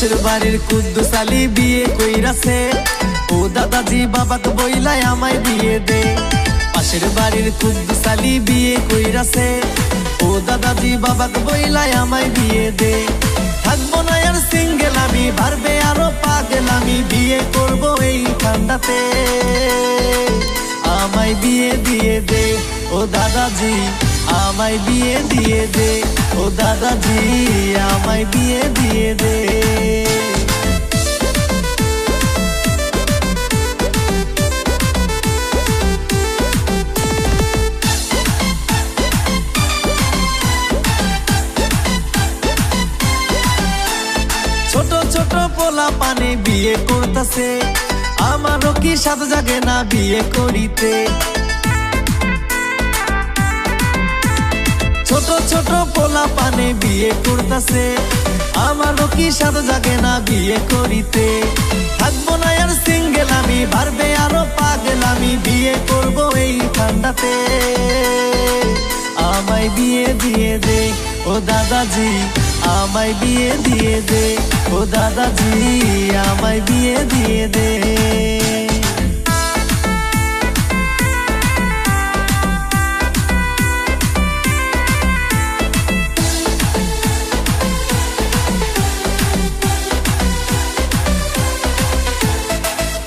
পাশের বাড়ির কুদ্দুস আলী বিয়ে কইরাছে, ও দাদাজি বাবাকে বইলাই আমায় বিয়ে দে। পাশের বাড়ির কুদ্দুস আলী বিয়ে কইরাছে, ও দাদাজি বাবাকে বইলাই আমায় বিয়ে দে। থাকবো না আর সিঙ্গেল আমি, বাড়বে আরো পাগল আমি, বিয়ে করবো এই ঠান্ডাতে, আমায় বিয়ে দিয়ে দে ও দাদাজি, আমায় বিয়ে দিয়ে দে ও দাদাজি, আমায় বিয়ে দিয়ে দে। ছোট ছোট পোলা পানে বিয়ে করতেছে, আমারও কি সাত জাগে না বিয়ে করিতে। ছোট ছোট পোলা পানে বিয়ে করতেছে, আমারও কি সাত জাগে না বিয়ে করিতে। থাকবো না আর সিঙ্গেল আমি, বাড়বে আরো পাগল আমি, বিয়ে করবো এই ঠান্ডাতে, আমায় বিয়ে দিয়ে দে ও দাদাজি, আমায় বিয়ে দিয়ে দে ও দাদাজি, আমায় বিয়ে দিয়ে দে।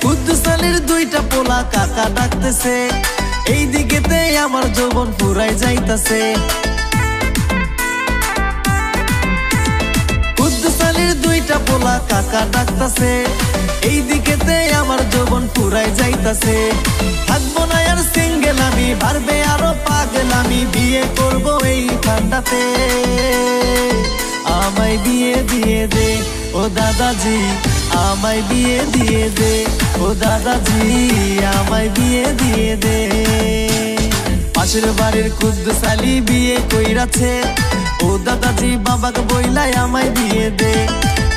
কুদ্দুস আলীর দুইটা পোলা কাকা ডাকতেছে, এই দিকেতে আমার যৌবন ফুরাই যাইতাছে। কুদ্দুস আলীর দুইটা পোলা কাকা ডাকতেছে, এই দিকেতে আমার যৌবন ফুরাই যাইতাছে। থাকবো না আর সিঙ্গেল আমি, বাড়বে আরো পাগল আমি, বিয়ে করবো এই ঠান্ডাতে, আমায় বিয়ে দিয়ে দে ও দাদাজি, আমায় বিয়ে দিয়ে দে ও দাদাজি, আমায় বিয়ে দিয়ে দে। পাশের বাড়ির কুদ্দুস আলী বিয়ে কইরাছে, ও দাদাজি বাবাকে বইলাই আমায় বিয়ে দে।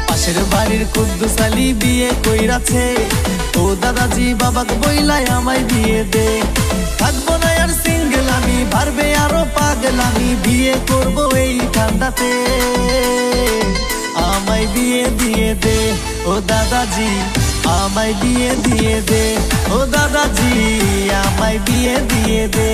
পাশের বাড়ির কুদ্দুস আলী বিয়ে কইরাছে, ও দাদাজি বাবাকে বইলাই আমায় বিয়ে দে। থাকবো না আর সিঙ্গেল আমি, বাড়বে আরো পাগল আমি, বিয়ে করবো এই ঠান্ডাতে, আমায় বিয়ে দিয়ে দে ও দাদাজি, আমায় বিয়ে দিয়ে দে ও দাদাজি, আমায় বিয়ে দিয়ে দে।